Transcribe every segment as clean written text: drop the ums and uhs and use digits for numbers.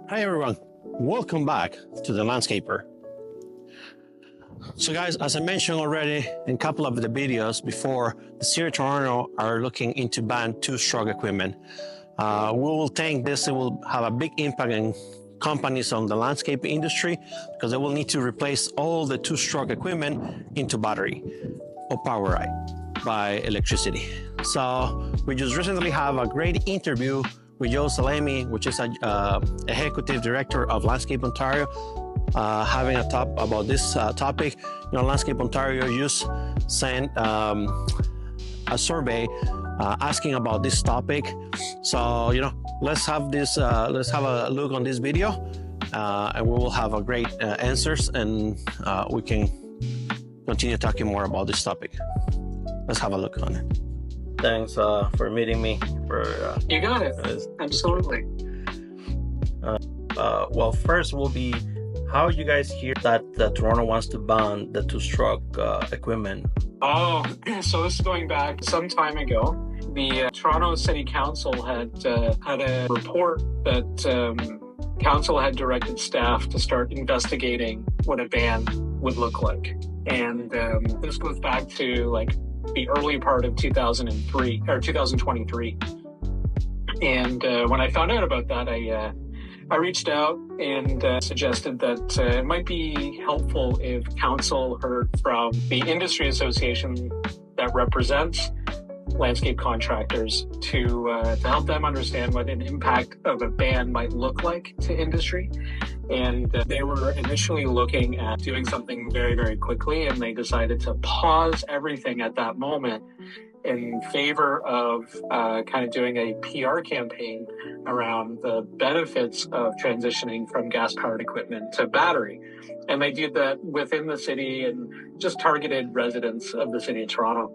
Hi everyone, welcome back to The Landscaper. So guys, as I mentioned already in a couple of the videos before, the City of Toronto are looking into ban two-stroke equipment. We will think this will have a big impact on companies on the landscape industry because they will need to replace all the two-stroke equipment into battery or powered by electricity. So we just recently have a great interview with Joe Salemi, which is executive director of Landscape Ontario, having a talk about this topic. Landscape Ontario just sent a survey asking about this topic. So let's have a look on this video, and we will have a great answers, and we can continue talking more about this topic. Let's have a look on it. Thanks for meeting me. You got it. Absolutely. Well, first will be how you guys hear that Toronto wants to ban the two-stroke equipment. Oh, so this is going back some time ago. The Toronto City Council had a report that council had directed staff to start investigating what a ban would look like. And this goes back to the early part of 2003 or 2023. And when I found out about that, I reached out and suggested that it might be helpful if council heard from the industry association that represents landscape contractors to help them understand what an impact of a ban might look like to industry. And they were initially looking at doing something very, very quickly, and they decided to pause everything at that moment in favor of kind of doing a PR campaign around the benefits of transitioning from gas-powered equipment to battery. And they did that within the city and just targeted residents of the city of Toronto.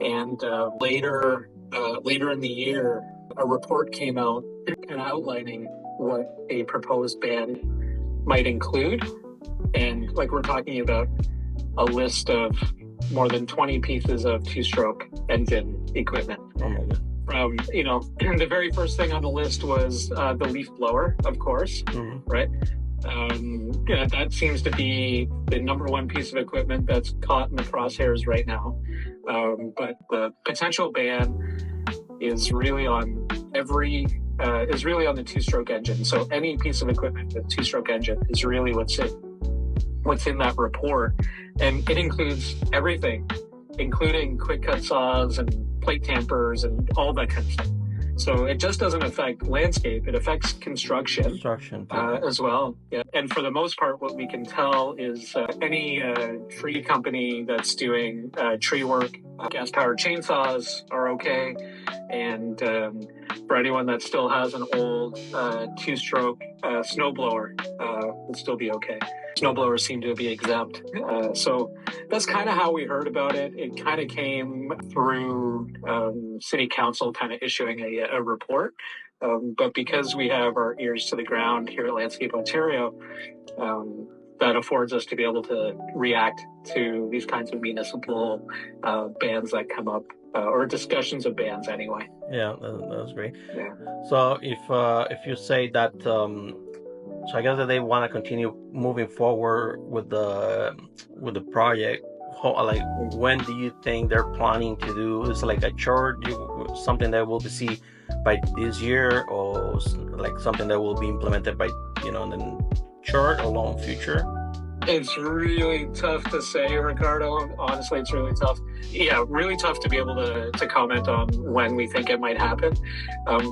And later in the year, a report came out kind of outlining what a proposed ban might include. And we're talking about a list of more than 20 pieces of two-stroke engine equipment. From, the very first thing on the list was the leaf blower, of course, right? That seems to be the number one piece of equipment that's caught in the crosshairs right now. But the potential ban is really on the two-stroke engine. So any piece of equipment with two-stroke engine is really what's in that report, and it includes everything, including quick cut saws and plate tampers and all that kind of stuff. So it just doesn't affect landscape; it affects construction as well. Yeah, and for the most part, what we can tell is any tree company that's doing tree work, gas-powered chainsaws are okay, and for anyone that still has an old two-stroke snowblower, will still be okay. Snowblowers seem to be exempt. So that's kind of how we heard about it. It kind of came through City Council kind of issuing a report. But because we have our ears to the ground here at Landscape Ontario, that affords us to be able to react to these kinds of municipal bans that come up, or discussions of bans anyway. Yeah, that's great. Yeah. So if you say that, so I guess that they want to continue moving forward with the project. When do you think they're planning to do? Is it a short, something that will be seen by this year, or something that will be implemented by in the short or long future? It's really tough to say, Ricardo. Honestly, it's really tough. Yeah, really tough to be able to comment on when we think it might happen.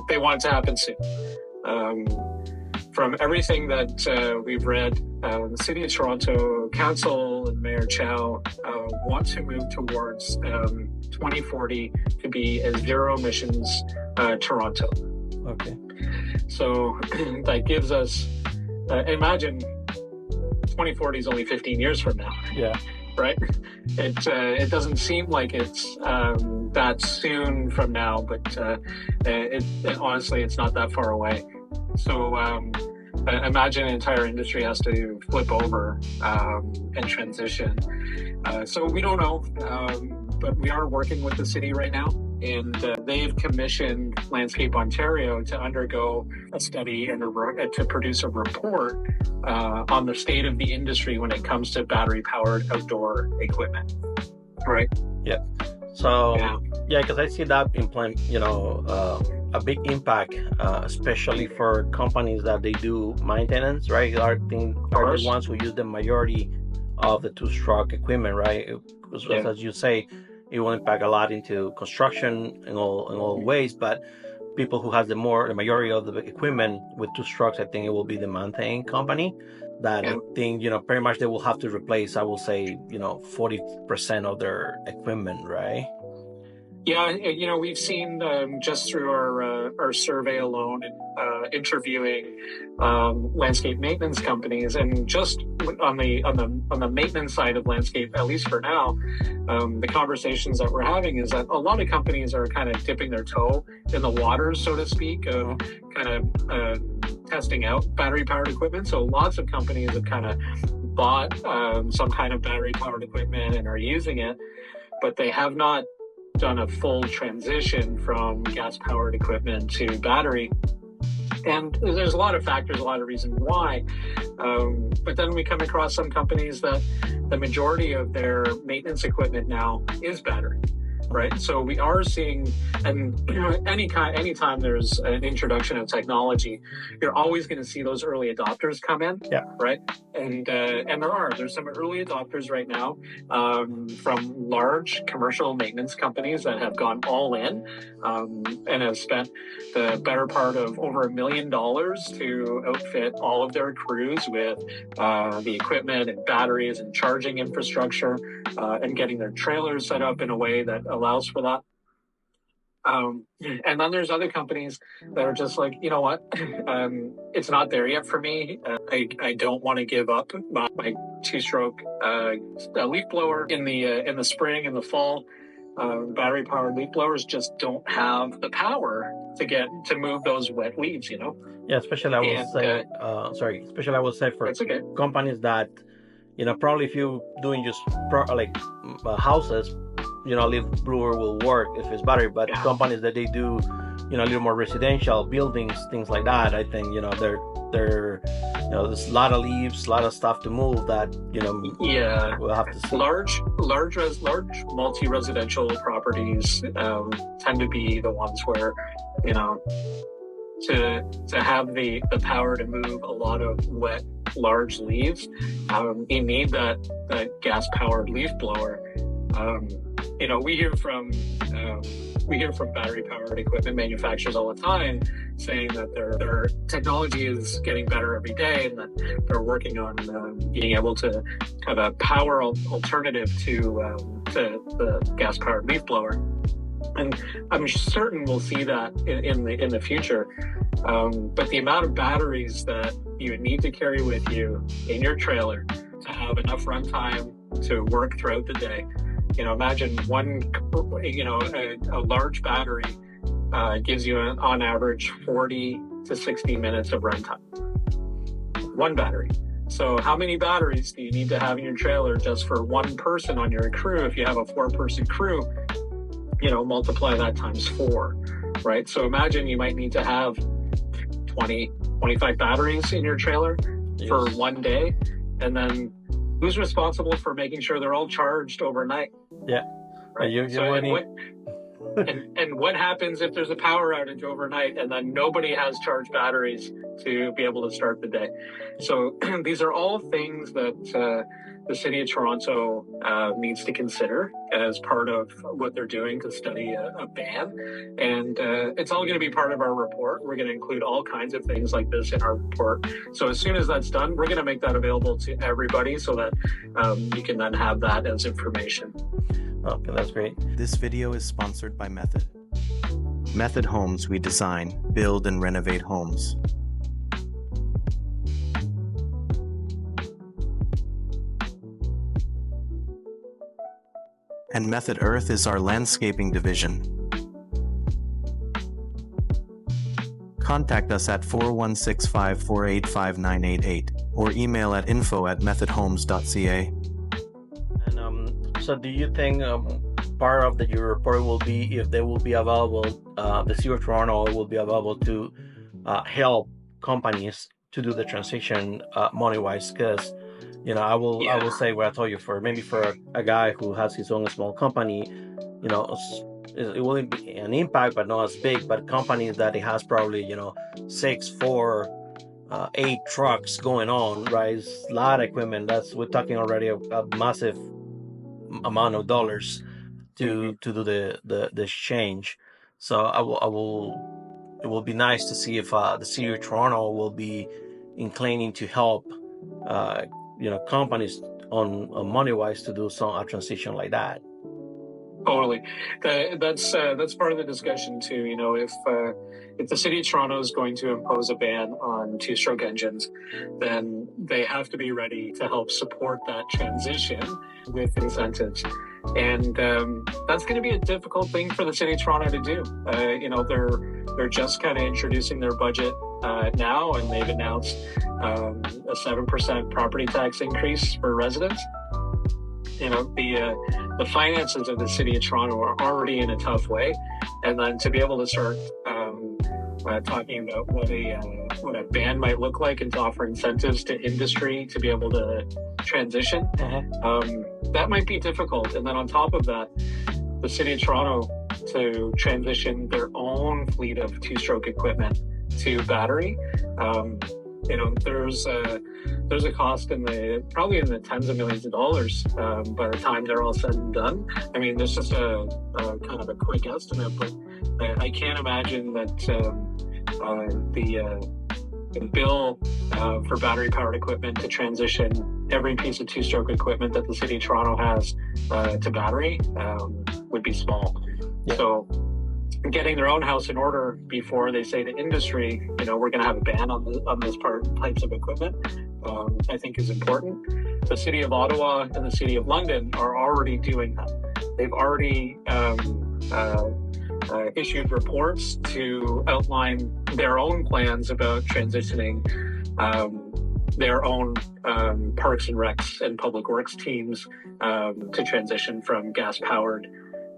They want it to happen soon. From everything that we've read, the City of Toronto Council and Mayor Chow want to move towards 2040 to be a zero emissions Toronto. Okay. So that gives us, imagine 2040 is only 15 years from now. Yeah. Right? It doesn't seem like it's that soon from now, but honestly, it's not that far away. So imagine an entire industry has to flip over and transition. So we don't know, but we are working with the city right now and they've commissioned Landscape Ontario to undergo a study and to produce a report on the state of the industry when it comes to battery-powered outdoor equipment. Right. Yeah. So yeah, because I see that implement, a big impact, especially for companies that they do maintenance, right? Are the ones who use the majority of the two-stroke equipment, right? As you say, it will impact a lot into construction in all ways, but people who has the majority of the equipment with two strokes, I think it will be the mountain company that I think, pretty much they will have to replace, I will say, 40% of their equipment, right? Yeah, we've seen just through our survey alone and interviewing landscape maintenance companies, and just on the maintenance side of landscape, at least for now, the conversations that we're having is that a lot of companies are kind of dipping their toe in the waters, so to speak, of kind of testing out battery-powered equipment. So lots of companies have kind of bought some kind of battery-powered equipment and are using it, but they have not done a full transition from gas-powered equipment to battery. And there's a lot of factors, a lot of reasons why. But then we come across some companies that the majority of their maintenance equipment now is battery, right? So we are seeing, and anytime there's an introduction of technology, you're always going to see those early adopters come in, right? And there's some early adopters right now from large commercial maintenance companies that have gone all in and have spent the better part of over $1 million to outfit all of their crews with the equipment and batteries and charging infrastructure and getting their trailers set up in a way that allows for that. And then there's other companies that are just like, you know what, it's not there yet for me. I don't want to give up my two-stroke leaf blower in the spring and the fall. Battery-powered leaf blowers just don't have the power to move those wet leaves, Yeah, especially I will say for companies that, probably if you're doing just houses, leaf blower will work if it's battery, but companies that they do, a little more residential buildings, things like that, I think, they're there's a lot of leaves, a lot of stuff to move that, we'll have to see. Large multi-residential properties tend to be the ones where, to have the power to move a lot of wet, large leaves, you need that gas-powered leaf blower. We hear from battery-powered equipment manufacturers all the time saying that their technology is getting better every day, and that they're working on being able to have a power alternative to the gas-powered leaf blower. And I'm certain we'll see that in the future. But the amount of batteries that you would need to carry with you in your trailer to have enough runtime to work throughout the day. Imagine a large battery gives you on average 40 to 60 minutes of runtime. One battery. So how many batteries do you need to have in your trailer just for one person on your crew? If you have a 4-person crew, multiply that times 4, right? So imagine you might need to have 20, 25 batteries in your trailer for one day. And then who's responsible for making sure they're all charged overnight? Yeah. Right. And what happens if there's a power outage overnight and then nobody has charged batteries to be able to start the day? So these are all things that the City of Toronto needs to consider as part of what they're doing to study a ban. And it's all going to be part of our report. We're going to include all kinds of things like this in our report. So as soon as that's done, we're going to make that available to everybody so that you can then have that as information. Okay, that's great. This video is sponsored by Method. Method Homes, we design, build, and renovate homes. And Method Earth is our landscaping division. Contact us at 4165-485-988 or email at info@methodhomes.ca. And so do you think part of your report will be if they will be available, the City of Toronto will be available to help companies to do the transition money-wise, because I will say what I told you, for a guy who has his own small company, it will be an impact, but not as big. But companies that it has probably 6, 4, 8 trucks going on, right? It's a lot of equipment. We're talking already a massive amount of dollars to do the exchange. So it will be nice to see if the City of Toronto will be inclining to help companies on money wise to do a transition like that. Totally. That's part of the discussion too. If the City of Toronto is going to impose a ban on two-stroke engines, then they have to be ready to help support that transition with incentives. And that's going to be a difficult thing for the City of Toronto to do. They're just kind of introducing their budget now, and they've announced a 7% property tax increase for residents. The finances of the City of Toronto are already in a tough way, and then to be able to start talking about what a ban might look like and to offer incentives to industry to be able to transition, that might be difficult. And then on top of that, the City of Toronto to transition their own fleet of two-stroke equipment to battery. There's a cost probably in the tens of millions of dollars by the time they're all said and done. I mean, this is a kind of a quick estimate, but I can't imagine that the bill for battery-powered equipment to transition every piece of two-stroke equipment that the City of Toronto has to battery would be small. Yeah. So getting their own house in order before they say to industry, we're going to have a ban on those types of equipment, I think is important. The City of Ottawa and the City of London are already doing that. They've already issued reports to outline their own plans about transitioning their own parks and recs and public works teams to transition from gas-powered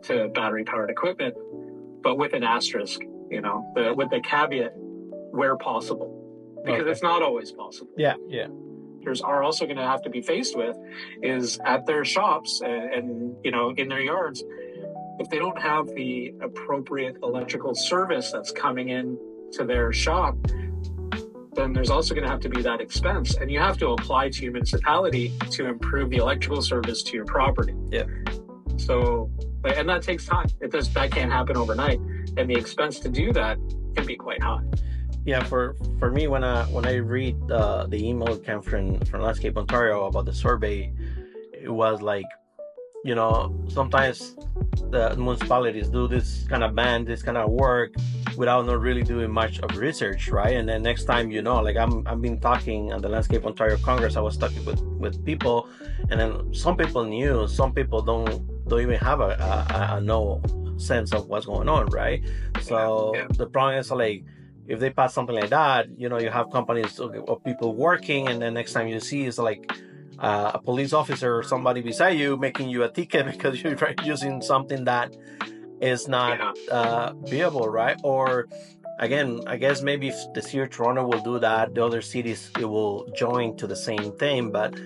to battery-powered equipment, but with an asterisk, with the caveat where possible, because it's not always possible. Yeah. Are also going to have to be faced with is at their shops and in their yards, if they don't have the appropriate electrical service that's coming in to their shop, then there's also going to have to be that expense, and you have to apply to your municipality to improve the electrical service to your property. Yeah. So, and that takes time. That can't happen overnight, and the expense to do that can be quite high. Yeah, for me, when I read the email that came from Landscape Ontario about the survey, it was like, sometimes the municipalities do this kind of ban, this kind of work without not really doing much of research, right? And then next time, I've been talking at the Landscape Ontario Congress, I was talking with people, and then some people knew, some people don't even have a no sense of what's going on, right? So the problem is, like, if they pass something like that, you have companies or people working, and then next time you see is like a police officer or somebody beside you making you a ticket because you're using something that is not viable, right? Or again, I guess maybe if the City of Toronto will do that, the other cities it will join to the same thing. But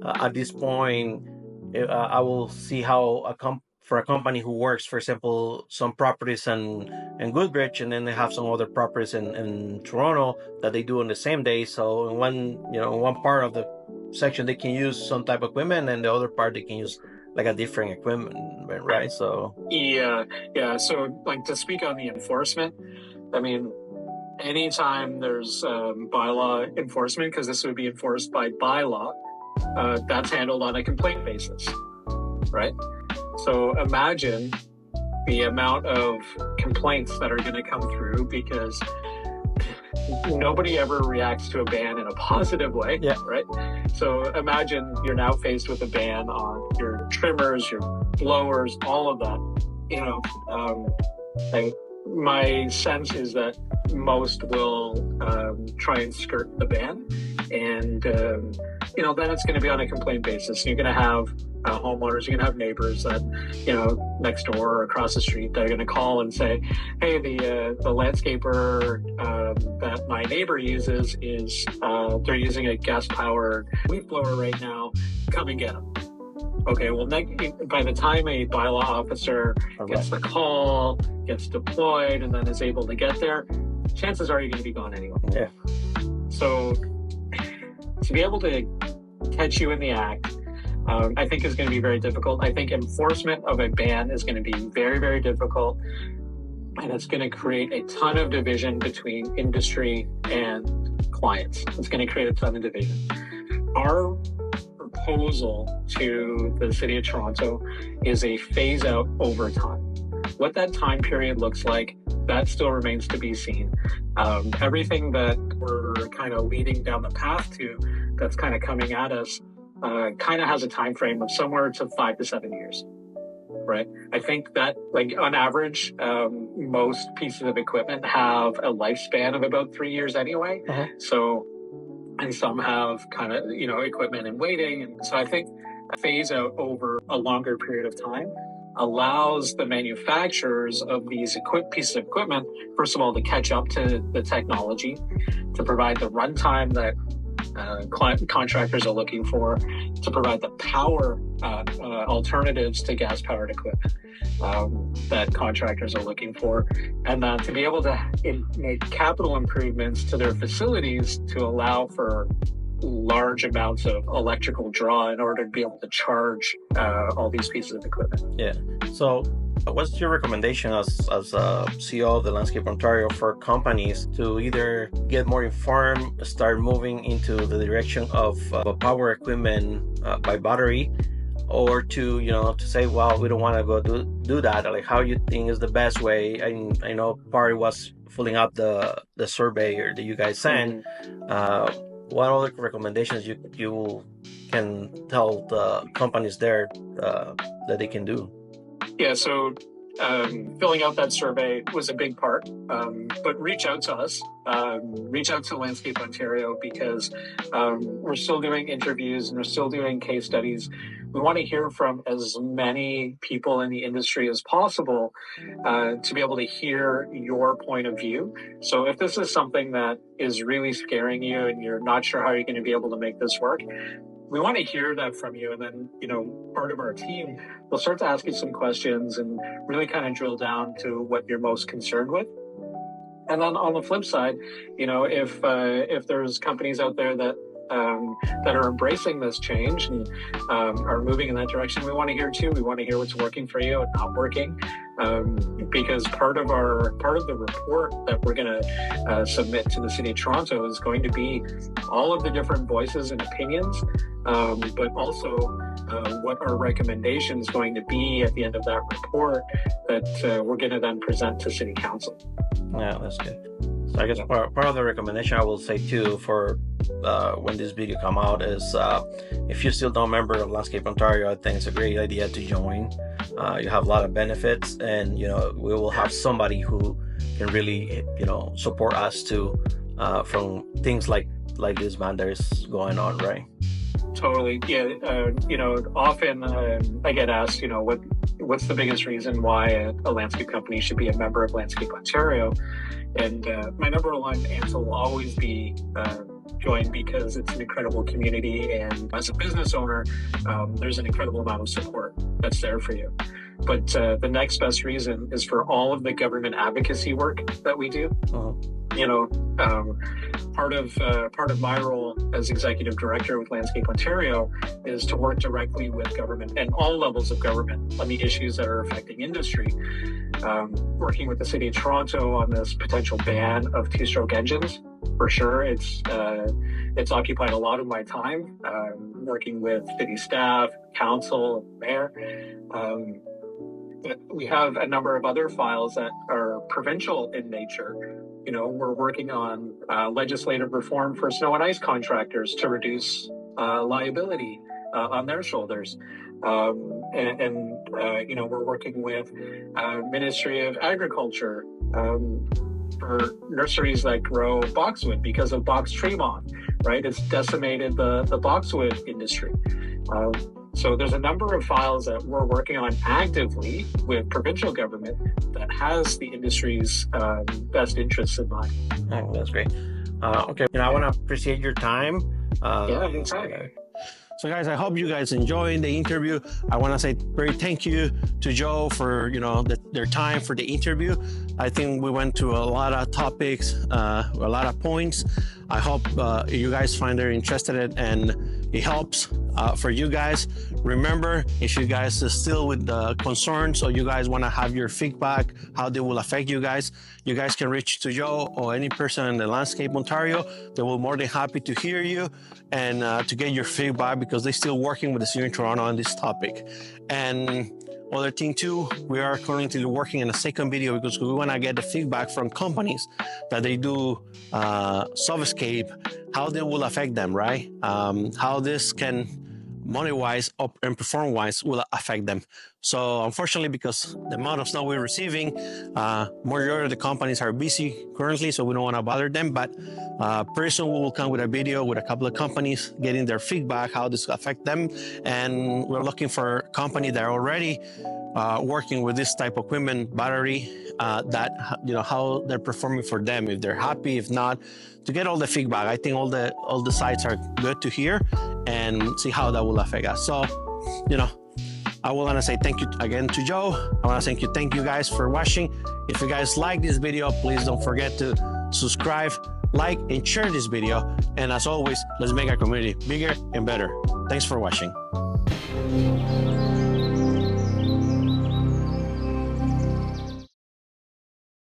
at this point, I will see how for a company who works, for example, some properties in Goodrich, and then they have some other properties in Toronto that they do on the same day. So in one part of the section they can use some type of equipment, and the other part they can use like a different equipment, right? So yeah. So like, to speak on the enforcement, I mean, anytime there's bylaw enforcement, because this would be enforced by bylaw, that's handled on a complaint basis, right? So imagine the amount of complaints that are going to come through, because nobody ever reacts to a ban in a positive way, right? So imagine you're now faced with a ban on your trimmers, your blowers, all of that. my sense is that most will try and skirt the ban, and then it's going to be on a complaint basis. You're going to have homeowners, you're going to have neighbors that next door or across the street that are going to call and say, "Hey, the landscaper that my neighbor uses is they're using a gas-powered leaf blower right now. Come and get them." Okay, well, by the time a bylaw officer gets the call, gets deployed, and then is able to get there, chances are you're going to be gone anyway. Yeah. So to be able to catch you in the act, I think is going to be very difficult. I think enforcement of a ban is going to be very, very difficult, and it's going to create a ton of division between industry and clients. It's going to create a ton of division. Our proposal to the City of Toronto is a phase out over time. What that time period looks like, that still remains to be seen. Everything that we're kind of leading down the path to, that's kind of coming at us, kind of has a time frame of somewhere to 5 to 7 years, right? I think that, like, on average, most pieces of equipment have a lifespan of about 3 years anyway. So, and some have kind of, equipment in waiting. And so I think a phase out over a longer period of time allows the manufacturers of these pieces of equipment, first of all, to catch up to the technology, to provide the runtime that contractors are looking for, to provide the power alternatives to gas-powered equipment that contractors are looking for, and to be able to make capital improvements to their facilities to allow for large amounts of electrical draw in order to be able to charge all these pieces of equipment. Yeah. So what's your recommendation as CEO of the Landscape Ontario for companies to either get more informed, start moving into the direction of power equipment by battery, or to say, well, we don't want to go do that? Like, how you think is the best way? I know part was filling out the survey that you guys sent. What other recommendations you can tell the companies there that they can do? Yeah, so filling out that survey was a big part, but reach out to us, reach out to Landscape Ontario, because we're still doing interviews and we're still doing case studies. We want to hear from as many people in the industry as possible to be able to hear your point of view. So if this is something that is really scaring you and you're not sure how you're going to be able to make this work, we want to hear that from you. And then, part of our team will start to ask you some questions and really kind of drill down to what you're most concerned with. And then on the flip side, if there's companies out there that are embracing this change and are moving in that direction, we want to hear too. We want to hear what's working for you and not working, because part of the report that we're going to submit to the City of Toronto is going to be all of the different voices and opinions, but also what our recommendation is going to be at the end of that report that we're going to then present to City Council. Yeah, that's good. So I guess part of the recommendation I will say too for when this video come out is if you're still not a member of Landscape Ontario, I think it's a great idea to join. You have a lot of benefits, and we will have somebody who can really support us too from things like this ban that is going on, right? Totally. Yeah. Often I get asked, what's the biggest reason why a landscape company should be a member of Landscape Ontario? And my number one answer will always be join, because it's an incredible community, and as a business owner, there's an incredible amount of support that's there for you. But the next best reason is for all of the government advocacy work that we do. Part of my role as executive director with Landscape Ontario is to work directly with government and all levels of government on the issues that are affecting industry. Working with the City of Toronto on this potential ban of two-stroke engines, for sure, it's occupied a lot of my time. Working with city staff, council, mayor. But we have a number of other files that are provincial in nature. We're working on legislative reform for snow and ice contractors to reduce liability on their shoulders. We're working with Ministry of Agriculture for nurseries that grow boxwood because of box tree moth, right? It's decimated the boxwood industry. So there's a number of files that we're working on actively with provincial government that has the industry's best interests in mind. Oh, that's great. Okay, I want to appreciate your time. Yeah, exactly. So guys, I hope you guys enjoyed the interview. I want to say very thank you to Joe for their time for the interview. I think we went to a lot of topics, a lot of points. I hope you guys find it interested and it helps for you guys. Remember, if you guys are still with the concerns or you guys want to have your feedback, how they will affect you guys can reach to Joe or any person in the Landscape Ontario. They will be more than happy to hear you and to get your feedback because they're still working with the City of Toronto on this topic. And other thing too, we are currently working on a second video because we want to get the feedback from companies that they do Sovscape, how they will affect them, right? How this can money-wise and perform-wise will affect them. So unfortunately, because the amount of snow we're receiving, majority of the companies are busy currently, so we don't want to bother them. But pretty soon we will come with a video with a couple of companies getting their feedback, how this will affect them. And we're looking for companies that are already working with this type of equipment, battery, how they're performing for them, if they're happy, if not, to get all the feedback. I think all the sites are good to hear and see how that will affect us. So, I want to say thank you again to Joe. I want to thank you guys for watching. If you guys like this video, please don't forget to subscribe, like, and share this video. And as always, let's make our community bigger and better. Thanks for watching.